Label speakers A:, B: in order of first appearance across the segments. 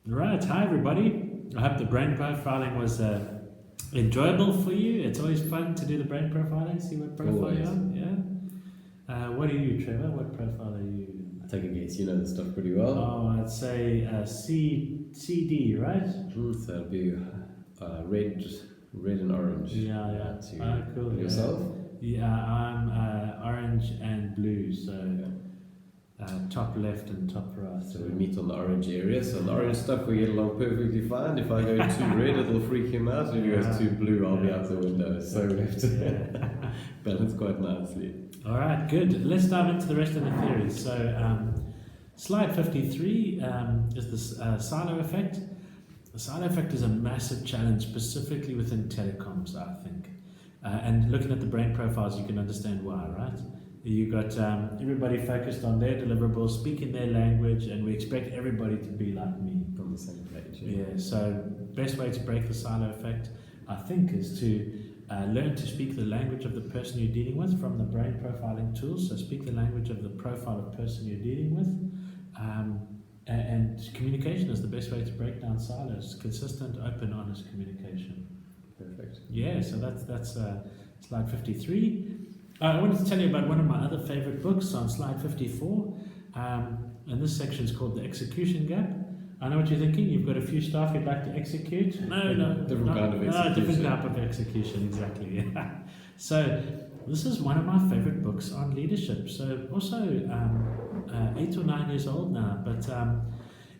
A: Right, hi everybody. I hope the brain profiling was enjoyable for you. It's always fun to do the brain profiling, see what profile
B: Always.
A: you're on. Yeah. What are you, Trevor? What profile are you?
B: I take a guess, you know the stuff pretty well.
A: Oh, I'd say CD, right?
B: So it'll be red and orange.
A: Yeah.
B: So
A: Cool.
B: and yourself?
A: Yeah, I'm orange and blue, so top left and top right.
B: So we meet on the orange area. So on the orange stuff we get along perfectly fine. If I go too red, it'll freak him out. If he goes too blue, I'll be out the window. So we have to balance quite nicely.
A: All right, good. Let's dive into the rest of the theory. So, slide 53 is the silo effect. The silo effect is a massive challenge, specifically within telecoms, I think. And looking at the brain profiles, you can understand why, right? You got everybody focused on their deliverables, speaking their language, and we expect everybody to be like me.
B: On the same page.
A: Yeah. So, best way to break the silo effect, I think, is to learn to speak the language of the person you're dealing with from the brain profiling tools. So speak the language of the profile of person you're dealing with. And communication is the best way to break down silos. Consistent, open, honest communication.
B: Perfect.
A: Yeah, so that's slide 53. I wanted to tell you about one of my other favorite books on slide 54. And this section is called The Execution Gap. I know what you're thinking. You've got a few staff you'd like to execute. No,
B: different kind of execution.
A: Different type of execution, exactly. Yeah. So this is one of my favorite books on leadership. So also 8 or 9 years old now, but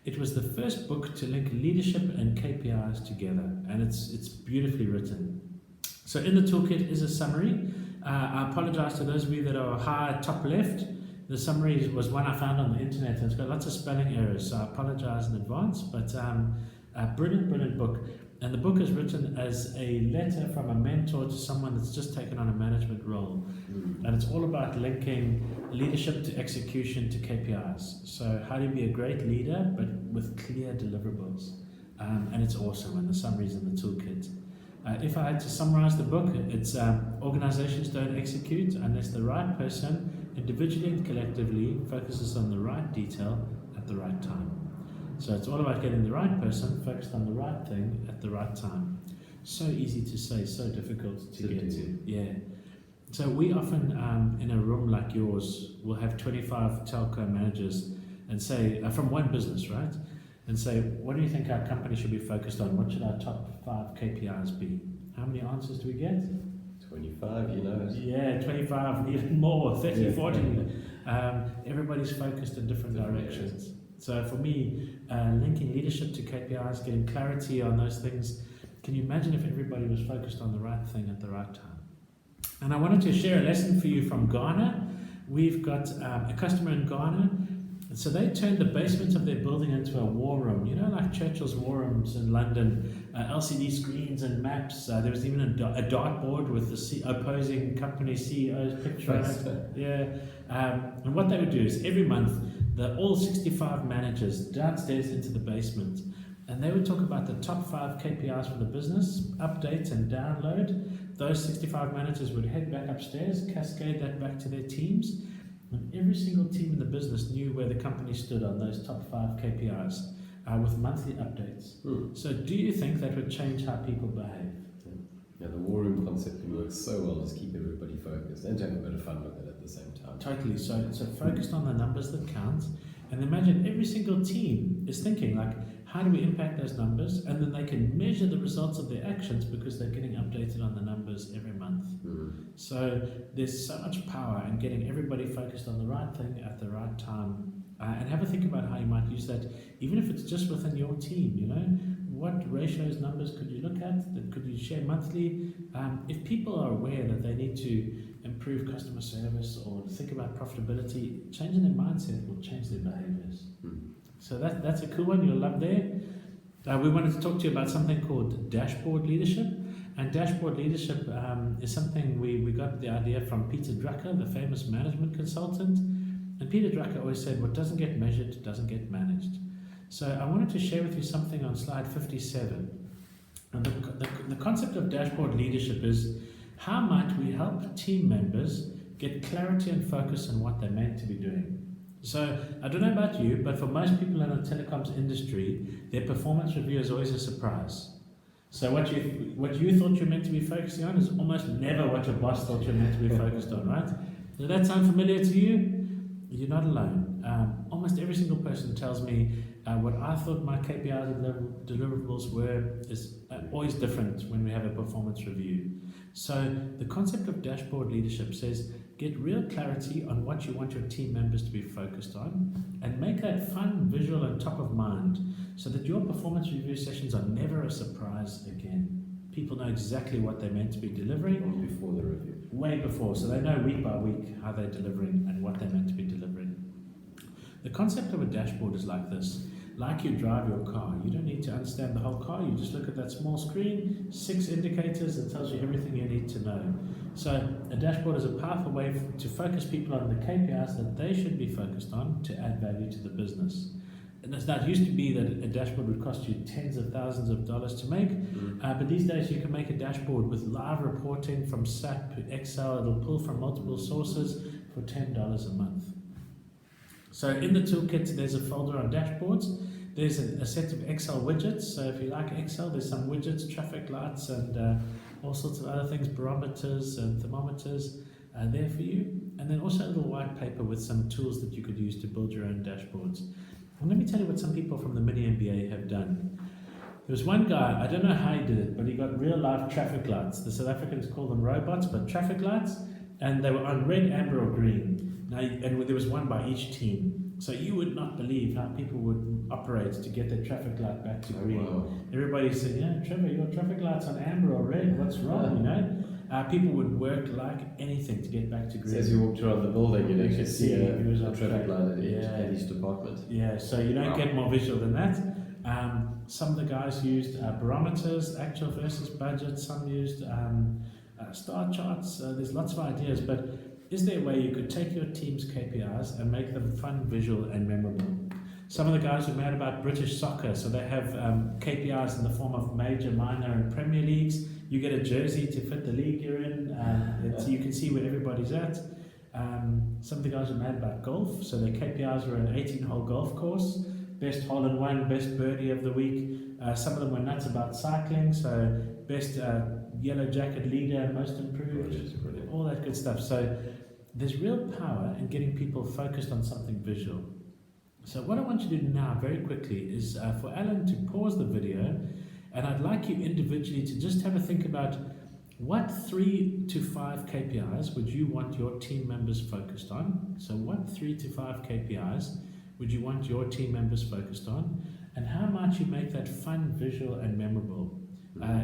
A: it was the first book to link leadership and KPIs together, and it's beautifully written. So in the toolkit is a summary. I apologize to those of you that are high top left. The summary was one I found on the internet, and it's got lots of spelling errors, so I apologize in advance, but a brilliant book. And the book is written as a letter from a mentor to someone that's just taken on a management role. And it's all about linking leadership to execution to KPIs. So how do you be a great leader, but with clear deliverables? And it's awesome, and the summary's in the toolkit. If I had to summarize the book, it's organizations don't execute unless the right person, individually and collectively, focuses on the right detail at the right time. So it's all about getting the right person focused on the right thing at the right time. So easy to say, so difficult to get to. Yeah. So we often, in a room like yours, will have 25 telco managers and say, from one business, right? And say, what do you think our company should be focused on? What should our top 5 KPIs be? How many answers do we get?
B: 25, you know.
A: Yeah, 25, even more, 30, 40. Everybody's focused in different directions. So for me, linking leadership to KPIs, getting clarity on those things, can you imagine if everybody was focused on the right thing at the right time? And I wanted to share a lesson for you from Ghana. We've got a customer in Ghana. So they turned the basement of their building into a war room, you know, like Churchill's war rooms in London, LCD screens and maps. There was even a dartboard with the opposing company CEO's picture on it. Yeah. And what they would do is every month, all 65 managers downstairs into the basement, and they would talk about the top 5 KPIs for the business, update and download. Those 65 managers would head back upstairs, cascade that back to their teams. And every single team in the business knew where the company stood on those top 5 KPIs with monthly updates. So do you think that would change how people behave?
B: Yeah, the war room concept can work so well, just keep everybody focused and to have a bit of fun with it at the same time.
A: Totally. So focused on the numbers that count. And imagine every single team is thinking like, how do we impact those numbers? And then they can measure the results of their actions because they're getting updated on the numbers every month. So there's so much power in getting everybody focused on the right thing at the right time. And have a think about how you might use that, even if it's just within your team, you know. What ratios, numbers could you look at? That could you share monthly? If people are aware that they need to improve customer service or think about profitability, changing their mindset will change their behaviors. So that's a cool one, you'll love there. We wanted to talk to you about something called dashboard leadership. And dashboard leadership is something we got the idea from Peter Drucker, the famous management consultant. And Peter Drucker always said, what doesn't get measured doesn't get managed. So I wanted to share with you something on slide 57. And the concept of dashboard leadership is, how might we help team members get clarity and focus on what they're meant to be doing? So I don't know about you, but for most people in the telecoms industry, their performance review is always a surprise. So what you thought you're meant to be focusing on is almost never what your boss thought you're meant to be focused on, right? Does that sound familiar to you? You're not alone. Almost every single person tells me what I thought my KPIs and deliverables were is always different when we have a performance review. So the concept of dashboard leadership says get real clarity on what you want your team members to be focused on and make that fun, visual and top of mind so that your performance review sessions are never a surprise again. People know exactly what they're meant to be delivering.
B: Before the review.
A: Way before, so they know week by week how they're delivering and what they're meant to be delivering. The concept of a dashboard is like this. Like you drive your car, you don't need to understand the whole car, you just look at that small screen, 6 indicators that tells you everything you need to know. So a dashboard is a powerful way to focus people on the KPIs that they should be focused on to add value to the business. And it used to be that a dashboard would cost you tens of thousands of dollars to make, but these days you can make a dashboard with live reporting from SAP, Excel, it'll pull from multiple sources for $10 a month. So in the toolkit there's a folder on dashboards, there's a set of Excel widgets, so if you like Excel there's some widgets, traffic lights and all sorts of other things, barometers and thermometers there for you, and then also a little white paper with some tools that you could use to build your own dashboards. And let me tell you what some people from the mini MBA have done. There was one guy, I don't know how he did it, but he got real life traffic lights. The South Africans call them robots, but traffic lights, and they were on red, amber or green. Now, and there was one by each team. So you would not believe how people would operate to get their traffic light back to green.
B: Wow.
A: Everybody said, yeah, Trevor, your traffic light's on amber or red, what's wrong, you know? People would work like anything to get back to green.
B: So as you walked around the building, you'd actually see a
A: was
B: traffic light at each department.
A: Yeah, so you don't get more visual than that. Some of the guys used barometers, actual versus budget. Some used star charts. There's lots of ideas, but is there a way you could take your team's KPIs and make them fun, visual and memorable? Some of the guys are mad about British soccer, so they have KPIs in the form of major, minor and Premier Leagues. You get a jersey to fit the league you're in, so you can see where everybody's at. Some of the guys are mad about golf, so their KPIs were an 18-hole golf course, best hole-in-one, best birdie of the week. Some of them were nuts about cycling, so best yellow jacket leader, most improved,
B: Brilliant.
A: all that good stuff. So there's real power in getting people focused on something visual. So what I want you to do now very quickly is for Alan to pause the video, and I'd like you individually to just have a think about what 3 to 5 KPIs would you want your team members focused on. So what 3 to 5 KPIs would you want your team members focused on, and how might you make that fun, visual and memorable?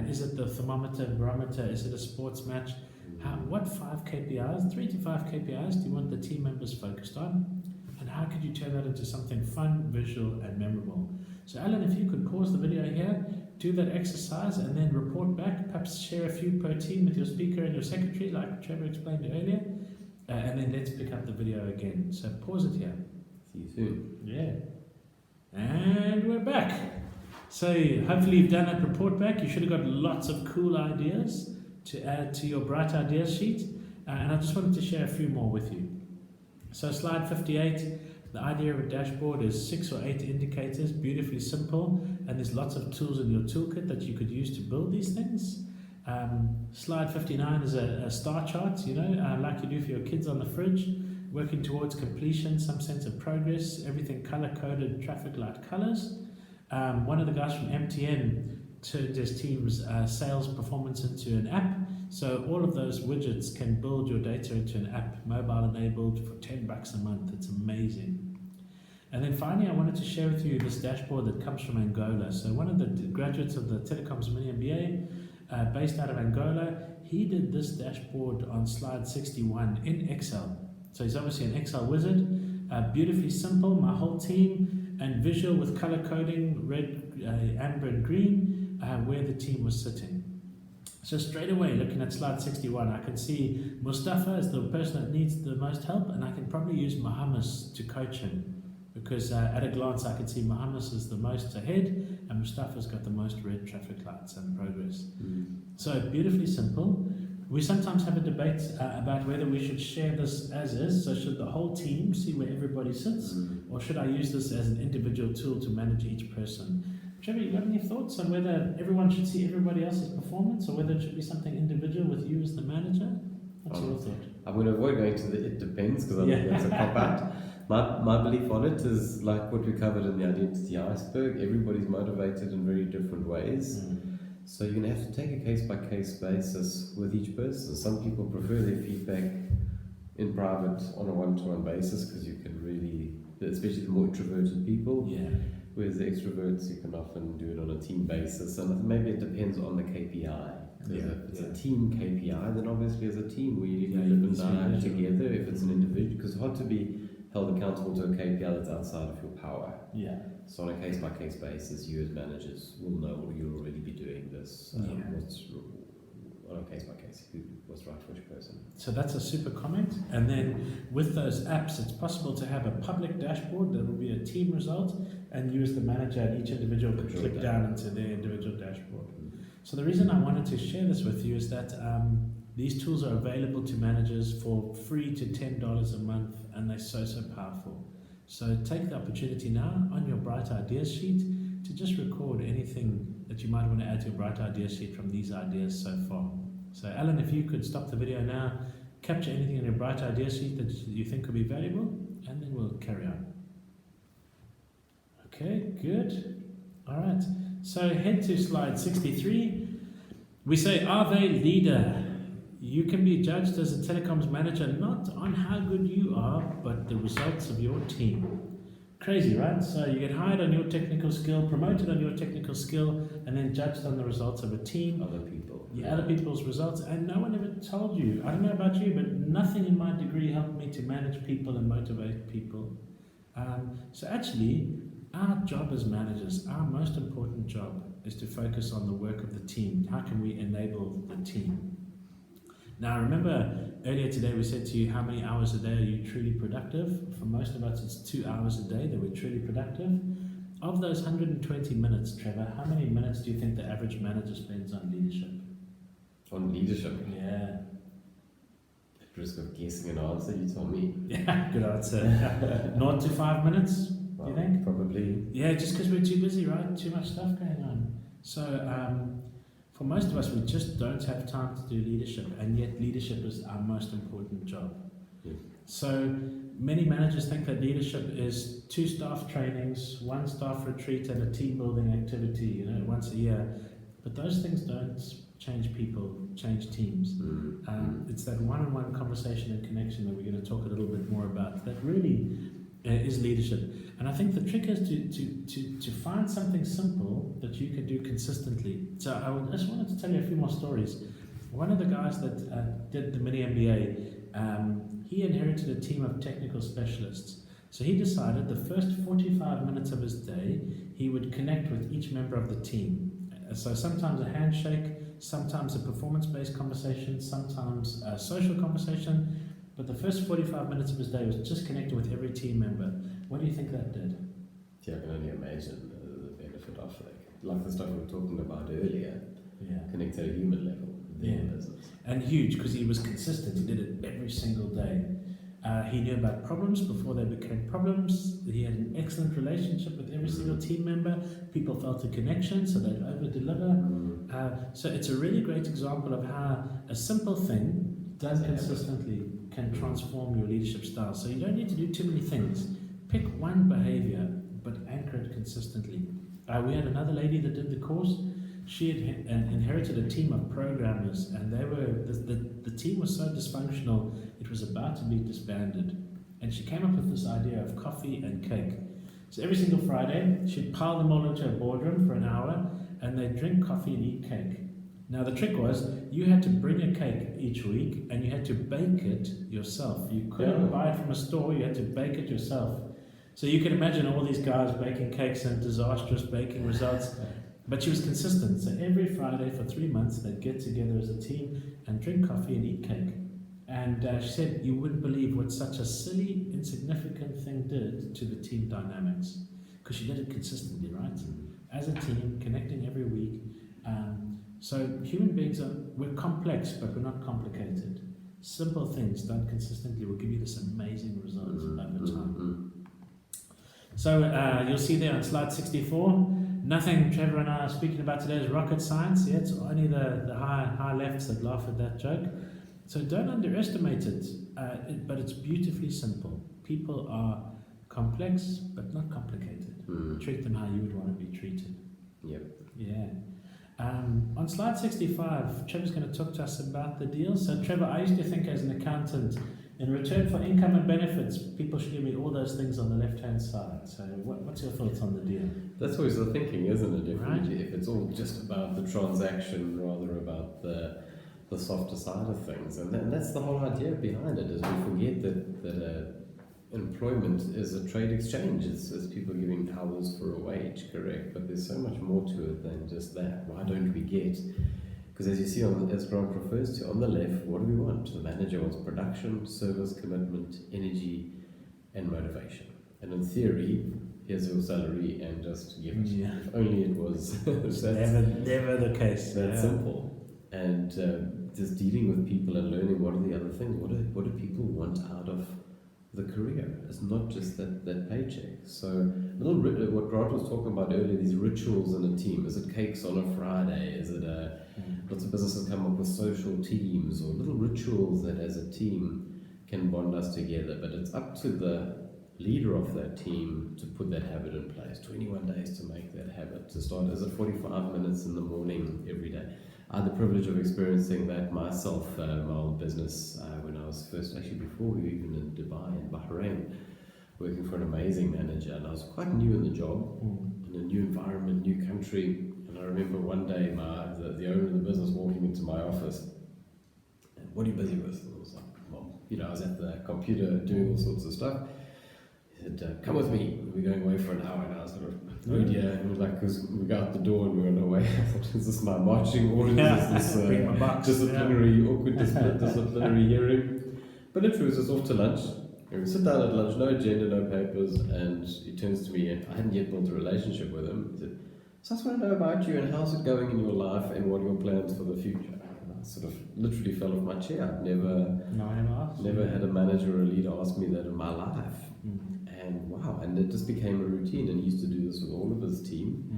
A: Is it the thermometer, barometer? Is it a sports match? What 5 KPIs, 3 to 5 KPIs do you want the team members focused on? And how could you turn that into something fun, visual and memorable? So Alan, if you could pause the video here, do that exercise and then report back, perhaps share a few per team with your speaker and your secretary like Trevor explained earlier, and then let's pick up the video again. So pause it here.
B: See you soon.
A: Yeah. And we're back. So hopefully you've done that report back. You should have got lots of cool ideas to add to your bright ideas sheet. And I just wanted to share a few more with you. So slide 58, the idea of a dashboard is 6 or 8 indicators, beautifully simple, and there's lots of tools in your toolkit that you could use to build these things. Slide 59 is a star chart, like you do for your kids on the fridge, working towards completion, some sense of progress, everything color-coded, traffic light colors. One of the guys from MTN turned his team's sales performance into an app. So all of those widgets can build your data into an app, mobile enabled for $10 a month. It's amazing. And then finally, I wanted to share with you this dashboard that comes from Angola. So one of the graduates of the Telecoms Mini MBA, based out of Angola, he did this dashboard on slide 61 in Excel. So he's obviously an Excel wizard, beautifully simple, my whole team, and visual with color coding, red, amber and green, where the team was sitting. So straight away, looking at slide 61, I can see Mustafa is the person that needs the most help, and I can probably use Mohammed to coach him, because at a glance I can see Mohammed is the most ahead, and Mustafa's got the most red traffic lights and progress. So beautifully simple. We sometimes have a debate about whether we should share this as is. So should the whole team see where everybody sits, or should I use this as an individual tool to manage each person? Trevor, you got any thoughts on whether everyone should see everybody else's performance, or whether it should be something individual with you as the manager? What's your thought?
B: I'm going to avoid going to the it depends because I think that's a cop out. My belief on it is like what we covered in the identity iceberg. Everybody's motivated in very different ways. So you're going to have to take a case-by-case basis with each person. Some people prefer their feedback in private on a one-to-one basis because you can really, especially the more introverted people, whereas the extroverts, you can often do it on a team basis. And maybe it depends on the KPI. If it's a team KPI, then obviously as a team we need to live and die together. If it's an individual, because it's hard to be held accountable to a KPI that's outside of your power. So on a case-by-case basis, you as managers will know, or you'll already be doing this. What's on a case-by-case, what's right for each person.
A: So that's a super comment. And then with those apps, it's possible to have a public dashboard that will be a team result, and you as the manager at each individual could click down into their individual dashboard. So the reason I wanted to share this with you is that these tools are available to managers for free to $10 a month, and they're so powerful. So take the opportunity now on your Bright Ideas sheet to just record anything that you might want to add to your Bright Ideas sheet from these ideas so far. So Alan, if you could stop the video now, capture anything in your Bright Ideas sheet that you think could be valuable, and then we'll carry on. Okay, good. All right. So head to slide 63. We say, are they leader? You can be judged as a telecoms manager not on how good you are, but the results of your team. Crazy, right? So you get hired on your technical skill, promoted on your technical skill, and then judged on the results of a team.
B: Other people.
A: Other people's results. And no one ever told you. I don't know about you, but nothing in my degree helped me to manage people and motivate people. So actually, our job as managers, our most important job is to focus on the work of the team. How can we enable the team? Now, remember earlier today we said to you, how many hours a day are you truly productive? For most of us, it's 2 hours a day that we're truly productive. Of those 120 minutes, Trevor, how many minutes do you think the average manager spends on leadership?
B: On leadership?
A: Yeah.
B: At risk of guessing an answer, you tell me.
A: Yeah, good answer. 0 to 5 minutes, do you think?
B: Probably.
A: Yeah, just because we're too busy, right? Too much stuff going on. So, for most of us, we just don't have time to do leadership, and yet leadership is our most important job. So many managers think that leadership is 2 staff trainings, 1 staff retreat, and a team building activity, once a year. But those things don't change people, change teams. It's that one-on-one conversation and connection that we're going to talk a little bit more about that really is leadership. And I think the trick is to find something simple that you can do consistently. So I just wanted to tell you a few more stories. One of the guys that did the mini MBA, he inherited a team of technical specialists. So he decided the first 45 minutes of his day, he would connect with each member of the team. So sometimes a handshake, sometimes a performance-based conversation, sometimes a social conversation. But the first 45 minutes of his day was just connecting with every team member. What do you think that did?
B: Yeah, I can only imagine the benefit of like the stuff we were talking about earlier. Connect at a human level. Business.
A: And huge, because he was consistent. He did it every single day. He knew about problems before they became problems. He had an excellent relationship with every single team member. People felt a connection, so they'd over-deliver. So it's a really great example of how a simple thing done consistently can transform your leadership style. So you don't need to do too many things. Pick one behavior, but anchor it consistently. We had another lady that did the course. She had inherited a team of programmers, and they were the team was so dysfunctional it was about to be disbanded. And she came up with this idea of coffee and cake. So every single Friday, she'd pile them all into a boardroom for an hour, and they'd drink coffee and eat cake. Now the trick was, you had to bring a cake each week, and you had to bake it yourself. You couldn't buy it from a store, you had to bake it yourself. So you can imagine all these guys baking cakes and disastrous baking results. But she was consistent. So every Friday for 3 months, they'd get together as a team and drink coffee and eat cake. And she said, you wouldn't believe what such a silly, insignificant thing did to the team dynamics. Because she did it consistently, right? As a team, connecting every week. So human beings we're complex, but we're not complicated. Simple things done consistently will give you this amazing result over time. So you'll see there on slide 64, nothing Trevor and I are speaking about today is rocket science. Yeah, it's only the high lefts that laugh at that joke. So don't underestimate it, but it's beautifully simple. People are complex, but not complicated. Treat them how you would want to be treated.
B: Yep.
A: Yeah. On slide 65, Trevor's going to talk to us about the deal. So Trevor, I used to think as an accountant, in return for income and benefits, people should give me all those things on the left-hand side. So what's your thoughts on the deal?
B: That's always the thinking, isn't it?
A: Right.
B: If it's all just about the transaction rather about the softer side of things. And that's the whole idea behind it, is we forget that employment is a trade exchange. It's people giving hours for a wage, correct? But there's so much more to it than just that. Why don't we get... Because as you see, as Grant refers to, on the left, what do we want? The manager wants production, service, commitment, energy, and motivation. And in theory, here's your salary and just give it.
A: Yeah.
B: If only it was
A: never the case.
B: That's simple. And just dealing with people and learning what are the other things. What do people want out of the career? It's not just that paycheck. So what Grant was talking about earlier, these rituals in a team. Is it cakes on a Friday? Is it lots of businesses come up with social teams or little rituals that as a team can bond us together. But it's up to the leader of that team to put that habit in place. 21 days to make that habit. To start, is it 45 minutes in the morning every day? I had the privilege of experiencing that myself, my own business, when I was first, actually before we were even in Dubai and Bahrain, working for an amazing manager. And I was quite new in the job, in a new environment, new country. And I remember one day the owner of the business walking into my office, and what are you busy with? And I was like, well, I was at the computer doing all sorts of stuff. He said, come with me, we're going away for an hour. And I was sort of, oh dear, and it was like, because we got out the door and we were on our way. I thought, is this my marching orders? Is this disciplinary, awkward disciplinary hearing? But literally, it was just off to lunch. And we sit down at lunch, no agenda, no papers, and he turns to me, and I hadn't yet built a relationship with him. He said, so I just want to know about you and how's it going in your life and what are your plans for the future. And I sort of literally fell off my chair. I'd never had a manager or a leader ask me that in my life. And wow, and it just became a routine, and he used to do this with all of his team.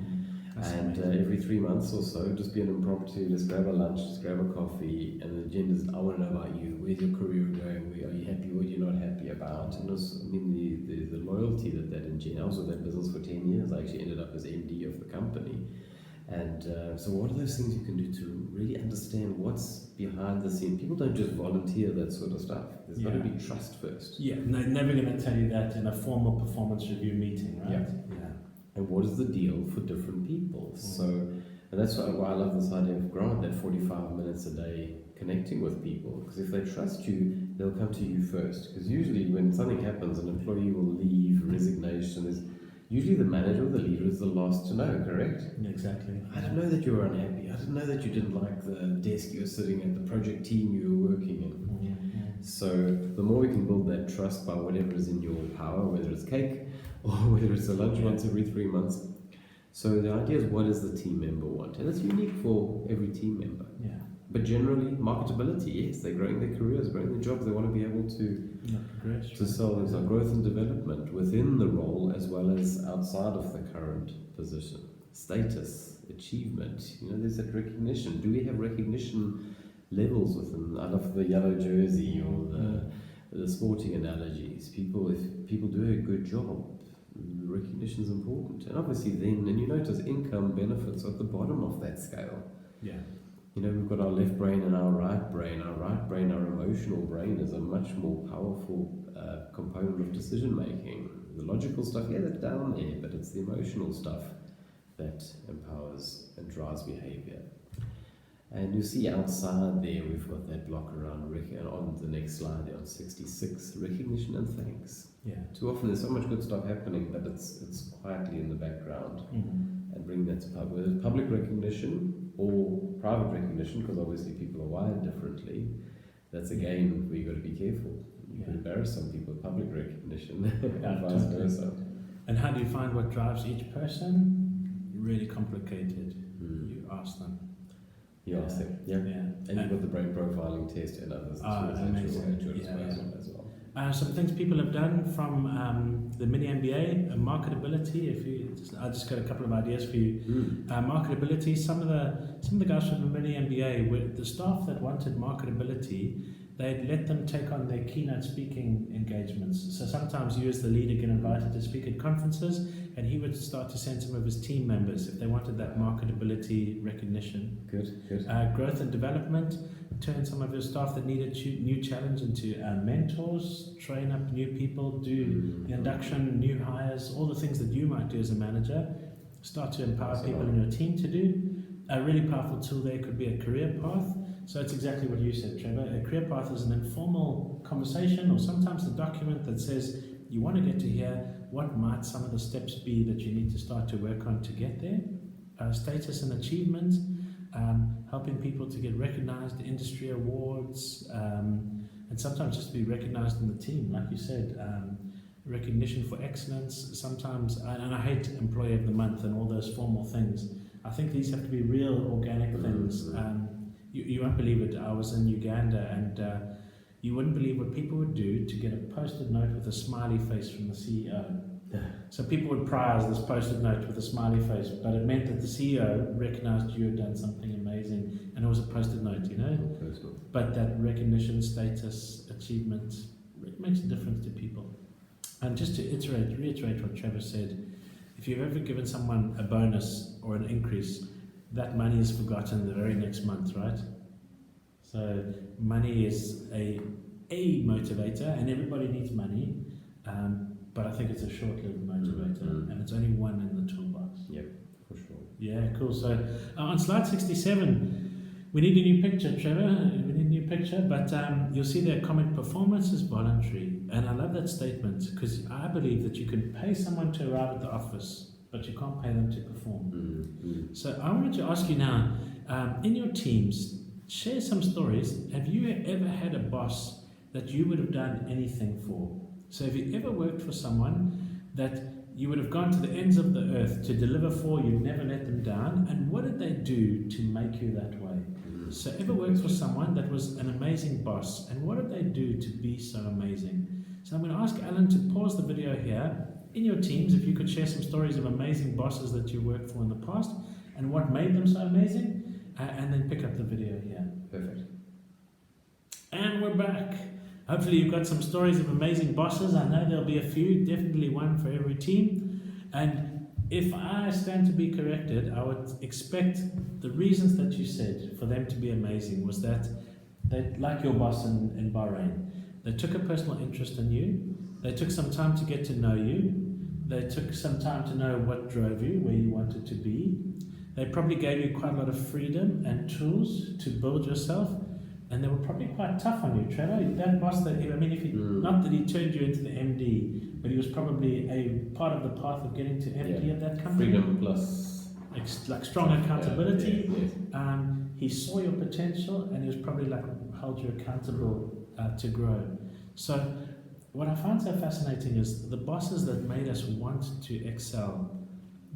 B: And every 3 months or so, just be an impromptu, let's grab a lunch, let's grab a coffee, and the agenda is, I want to know about you, where's your career going, are you happy, what are you not happy about? And it was, the loyalty that engendered. I was with that business for 10 years, I actually ended up as MD of the company. And so what are those things you can do to really understand what's behind the scene? People don't just volunteer that sort of stuff. There's got to be trust first.
A: Yeah, they're never going to tell you that in a formal performance review meeting, right?
B: Yeah. And what is the deal for different people? So, and that's why I love this idea of Grant, that 45 minutes a day connecting with people. Because if they trust you, they'll come to you first. Because usually when something happens, an employee will leave, resignation is... Usually the manager or the leader is the last to know, correct?
A: Exactly.
B: I didn't know that you were unhappy. I didn't know that you didn't like the desk you were sitting at, the project team you were working in. So the more we can build that trust by whatever is in your power, whether it's cake or whether it's a lunch once every 3 months. So the idea is, what does the team member want? And it's unique for every team member.
A: Yeah.
B: But generally, marketability, yes, they're growing their careers, growing their jobs, they want to be able to sell. There's growth and development within the role as well as outside of the current position. Status, achievement, there's that recognition. Do we have recognition levels within? I love the yellow jersey or the sporting analogies. If people do a good job, recognition is important. And obviously then, and you notice income benefits are at the bottom of that scale.
A: Yeah.
B: We've got our left brain and our right brain. Our right brain, our emotional brain, is a much more powerful component of decision making. The logical stuff, that's down there, but it's the emotional stuff that empowers and drives behavior. And you see outside there, we've got that block around, and on the next slide there on 66, recognition and thanks.
A: Yeah.
B: Too often there's so much good stuff happening, but it's quietly in the background. And bring that to public, whether it's public recognition or private recognition, because obviously people are wired differently. That's again where you've got to be careful. You can embarrass some people with public recognition, and vice versa.
A: And how do you find what drives each person? Really complicated. You ask them.
B: You ask them. Yeah. And you've got the brain profiling test and others
A: Amazing.
B: as well.
A: Some things people have done from the mini MBA, marketability. I just got a couple of ideas for you. Marketability. Some of the guys from the mini MBA, were the staff that wanted marketability, they'd let them take on their keynote speaking engagements. So sometimes you as the leader get invited to speak at conferences, and he would start to send some of his team members if they wanted that marketability recognition.
B: Good.
A: Growth and development. Turn some of your staff that needed new challenge into mentors, train up new people, do the induction, new hires, all the things that you might do as a manager. Start to empower people in your team to do. A really powerful tool there could be a career path. So it's exactly what you said, Trevor. A career path is an informal conversation, or sometimes a document that says you want to get to here, what might some of the steps be that you need to start to work on to get there. Status and achievement, helping people to get recognized, industry awards, and sometimes just to be recognized in the team, like you said, recognition for excellence. Sometimes, and I hate Employee of the Month and all those formal things. I think these have to be real, organic things. You won't believe it. I was in Uganda, and you wouldn't believe what people would do to get a post-it note with a smiley face from the CEO. So people would prize this post-it note with a smiley face, but it meant that the CEO recognized you had done something amazing, and it was a post-it note, you know. But that recognition, status, achievement, it makes a difference to people. And just to reiterate what Trevor said, if you've ever given someone a bonus or an increase, that money is forgotten the very next month, right? So money is a motivator, and everybody needs money, but I think it's a short-lived motivator, and it's only one in the toolbox.
B: Yep, for sure.
A: Yeah, cool. So on slide 67, we need a new picture, Trevor. We need a new picture, but you'll see there comment performance is voluntary, and I love that statement because I believe that you can pay someone to arrive at the office, but you can't pay them to perform. So I wanted to ask you now, in your teams, share some stories. Have you ever had a boss that you would have done anything for? So have you ever worked for someone that you would have gone to the ends of the earth to deliver for, you'd never let them down, and what did they do to make you that way? So ever worked for someone that was an amazing boss, and what did they do to be so amazing? So I'm going to ask Alan to pause the video here. In your teams, if you could share some stories of amazing bosses that you worked for in the past, and what made them so amazing, and then pick up the video here.
B: Perfect.
A: And we're back. Hopefully you've got some stories of amazing bosses. I know there'll be a few, definitely one for every team. And if I stand to be corrected, I would expect the reasons that you said for them to be amazing was that they, like your boss in Bahrain, they took a personal interest in you, they took some time to get to know you, they took some time to know what drove you, where you wanted to be. They probably gave you quite a lot of freedom and tools to build yourself. And they were probably quite tough on you, Trevor. That boss that not that he turned you into the MD, but he was probably a part of the path of getting to MD of that company.
B: Freedom plus
A: like strong accountability.
B: Yes.
A: He saw your potential, and he was probably like held you accountable to grow. So what I find so fascinating is the bosses that made us want to excel.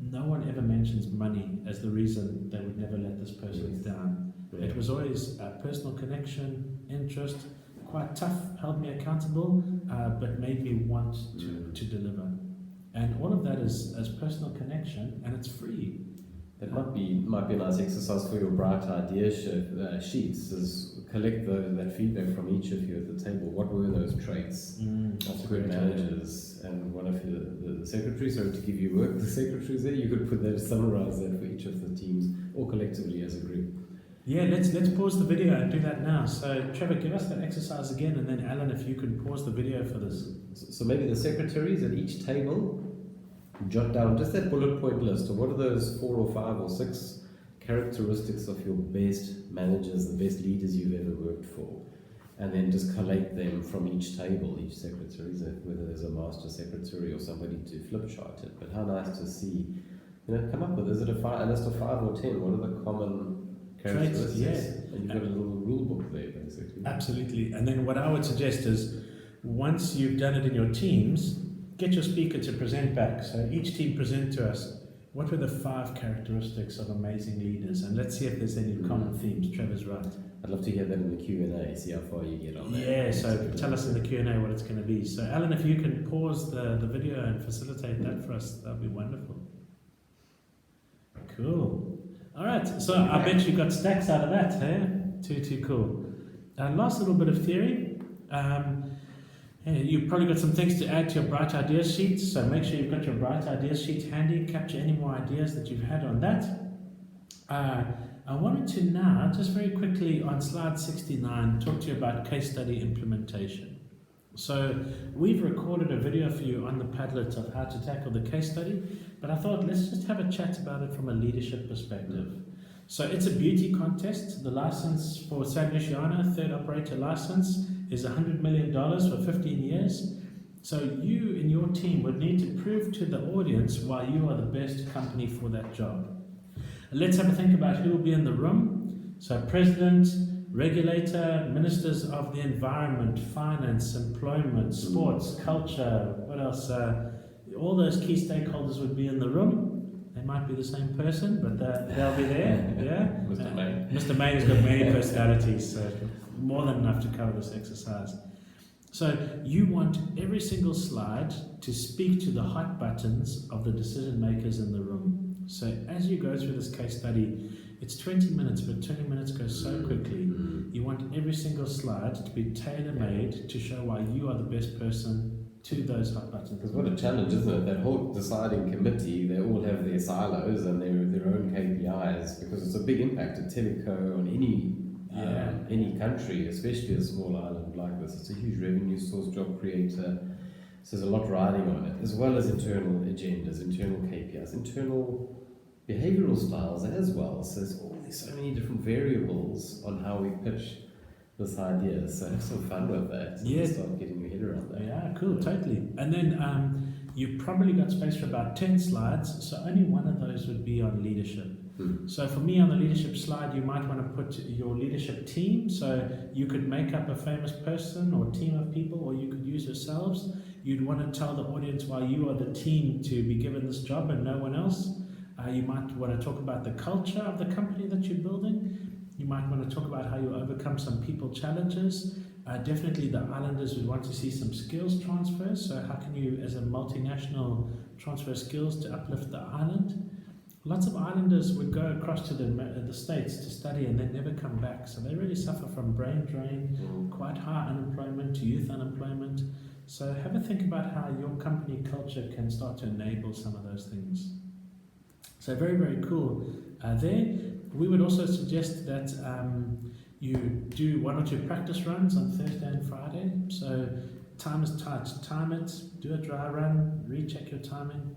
A: No one ever mentions money as the reason they would never let this person down. Yeah. It was always a personal connection, interest, quite tough, held me accountable, but made me want to deliver. And all of that is as personal connection, and it's free.
B: That might be a nice exercise for your bright idea sheets, is collect that feedback from each of you at the table. What were those traits of good managers? And one of the secretaries, or to give you work, the secretaries there, you could put that, summarize that for each of the teams, or collectively as a group.
A: Yeah, let's pause the video and do that now. So Trevor, give us that exercise again, and then Alan, if you can pause the video for this.
B: So maybe the secretaries at each table jot down just that bullet point list of what are those 4 or 5 or 6 characteristics of your best managers, the best leaders you've ever worked for, and then just collate them from each table, each secretary, whether there's a master secretary or somebody to flip chart it. But how nice to see, come up with, is it a list of 5 or 10? What are the common characteristics?
A: Yeah.
B: And you've got a little rule book there, basically.
A: Absolutely. And then what I would suggest is, once you've done it in your teams, get your speaker to present back. So each team present to us what were the 5 characteristics of amazing leaders? And let's see if there's any common themes. Trevor's right.
B: I'd love to hear that in the Q&A, see how far you get on that.
A: Yeah, so tell us in the Q&A what it's going to be. So Alan, if you can pause the video and facilitate that for us, that'd be wonderful. Cool. All right, so I bet you got stacks out of that, hey? Too cool. Last little bit of theory. You've probably got some things to add to your Bright Ideas sheet, so make sure you've got your Bright Ideas sheet handy. Capture any more ideas that you've had on that. I wanted to now, just very quickly on slide 69, talk to you about case study implementation. So we've recorded a video for you on the Padlet of how to tackle the case study, but I thought let's just have a chat about it from a leadership perspective. So it's a beauty contest. The license for San Luciano, 3rd operator license, is $100 million for 15 years. So you and your team would need to prove to the audience why you are the best company for that job. Let's have a think about who will be in the room. So president, regulator, ministers of the environment, finance, employment, sports, culture, what else? All those key stakeholders would be in the room. They might be the same person, but they'll be there. Yeah.
B: Mr. Main.
A: Mr. Main has got many personalities, so more than enough to cover this exercise. So you want every single slide to speak to the hot buttons of the decision makers in the room. So as you go through this case study, it's 20 minutes, but 20 minutes goes so quickly. You want every single slide to be tailor-made to show why you are the best person to those hot buttons.
B: Because what a challenge, isn't it? That whole deciding committee, they all have their silos and their own KPIs, because it's a big impact at Teleco on any country, especially a small island like this. It's a huge revenue source, job creator. So there's a lot riding on it, as well as internal agendas, internal KPIs, internal behavioral styles as well. So there's so many different variables on how we pitch this idea. So have some fun with that.
A: Yeah.
B: Start getting your head around that.
A: Yeah, cool, totally. And then you've probably got space for about 10 slides, so only one of those would be on leadership. So for me, on the leadership slide, you might want to put your leadership team. So you could make up a famous person or team of people, or you could use yourselves. You'd want to tell the audience why you are the team to be given this job and no one else. You might want to talk about the culture of the company that you're building. You might want to talk about how you overcome some people challenges. Definitely the islanders would want to see some skills transfers. So how can you, as a multinational, transfer skills to uplift the island? Lots of islanders would go across to the States to study and then never come back. So they really suffer from brain drain, quite high unemployment to youth unemployment. So have a think about how your company culture can start to enable some of those things. So very, very cool. There, we would also suggest that you do 1 or 2 practice runs on Thursday and Friday. So time is tight. Time it, do a dry run, recheck your timing.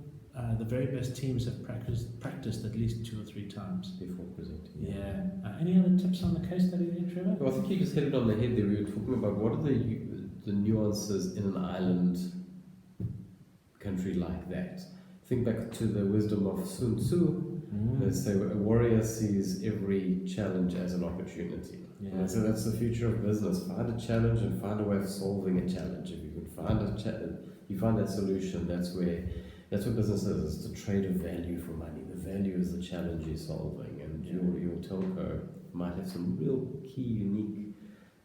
A: The very best teams have practiced at least 2 or 3 times
B: Before presenting.
A: Yeah. Any other tips on the case study there, Trevor?
B: Well, I think you just hit it on the head there. We were talking about what are the nuances in an island country like that. Think back to the wisdom of Sun Tzu. They say a warrior sees every challenge as an opportunity. Yeah. So that's the future of business. Find a challenge and find a way of solving a challenge. If you can find you find that solution. That's what business is. It's the trade of value for money. The value is the challenge you're solving, and your telco might have some real key, unique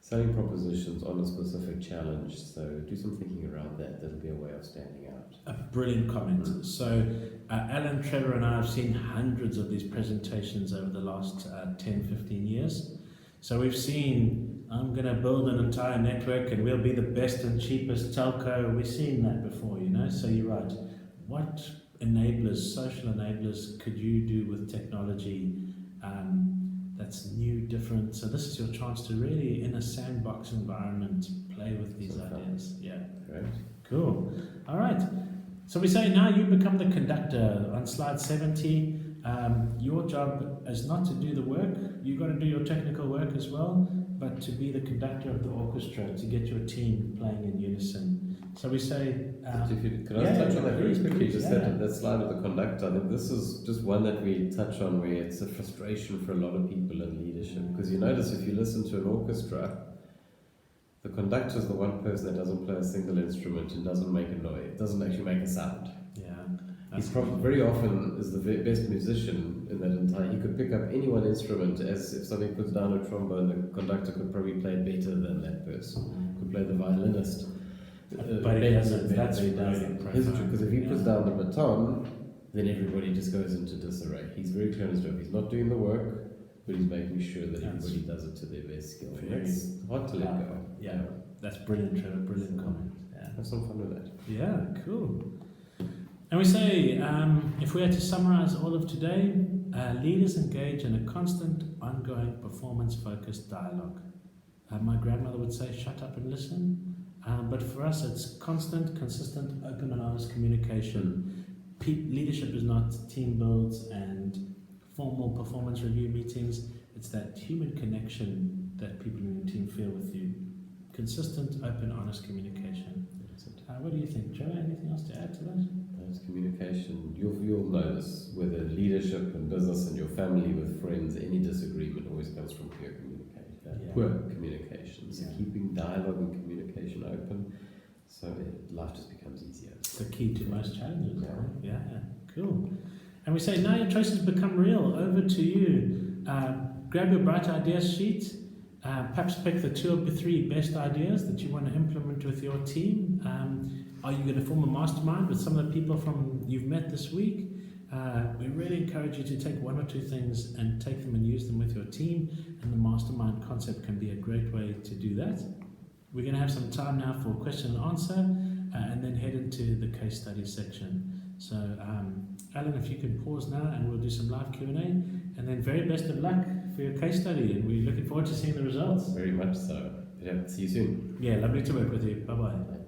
B: selling propositions on a specific challenge. So do some thinking around that. That'll be a way of standing out.
A: A brilliant comment. So Alan, Trevor and I have seen hundreds of these presentations over the last 10, 15 years. So we've seen, I'm going to build an entire network and we'll be the best and cheapest telco. We've seen that before, So you're right. What enablers, social enablers, could you do with technology that's new, different? So this is your chance to really, in a sandbox environment, play with these ideas. Yeah.
B: Great.
A: Cool. All right. So we say now you become the conductor. On slide 70, your job is not to do the work. You've got to do your technical work as well, but to be the conductor of the orchestra, to get your team playing in unison. So we say...
B: Could I touch on that very quickly? Just that slide of the conductor. I think this is just one that we touch on where it's a frustration for a lot of people in leadership. Because you notice if you listen to an orchestra, the conductor is the one person that doesn't play a single instrument and doesn't make a noise, doesn't actually make a sound.
A: Yeah.
B: He's probably very often is the best musician in that entire. He could pick up any one instrument. As if somebody puts down a trombone, the conductor could probably play it better than that person. Could play the violinist.
A: But he doesn't. That's
B: really
A: really
B: impressive. Because if he puts down the baton, then everybody just goes into disarray. He's very clear on his job. He's not doing the work, but he's making sure that everybody does it to their best skill. That's hard to let go.
A: Yeah, that's brilliant, Trevor. Brilliant comment. Yeah.
B: Have some fun with that.
A: Yeah, cool. And we say, if we had to summarize all of today, leaders engage in a constant, ongoing, performance-focused dialogue. My grandmother would say, shut up and listen. But for us, it's constant, consistent, open and honest communication. Leadership is not team builds and formal performance review meetings. It's that human connection that people in your team feel with you. Consistent, open, honest communication. What do you think, Joe? Anything else to add to that?
B: It's communication. You'll know this, whether leadership and business and your family with friends, any disagreement always comes from poor communication. Poor communication. So keeping dialogue and communication open, so life just becomes easier.
A: It's the key to most challenges. Yeah, cool. And we say, now your choices become real. Over to you. Grab your bright ideas sheet. Perhaps pick the 2 or 3 best ideas that you want to implement with your team. Are you going to form a mastermind with some of the people you've met this week? We really encourage you to take 1 or 2 things and take them and use them with your team. And the mastermind concept can be a great way to do that. We're going to have some time now for question and answer, and then head into the case study section. So, Alan, if you can pause now, and we'll do some live Q&A. And then very best of luck for your case study, and we're looking forward to seeing the results.
B: Very much so. Yeah, see you soon.
A: Yeah, lovely to work with you. Bye-bye.
B: Bye.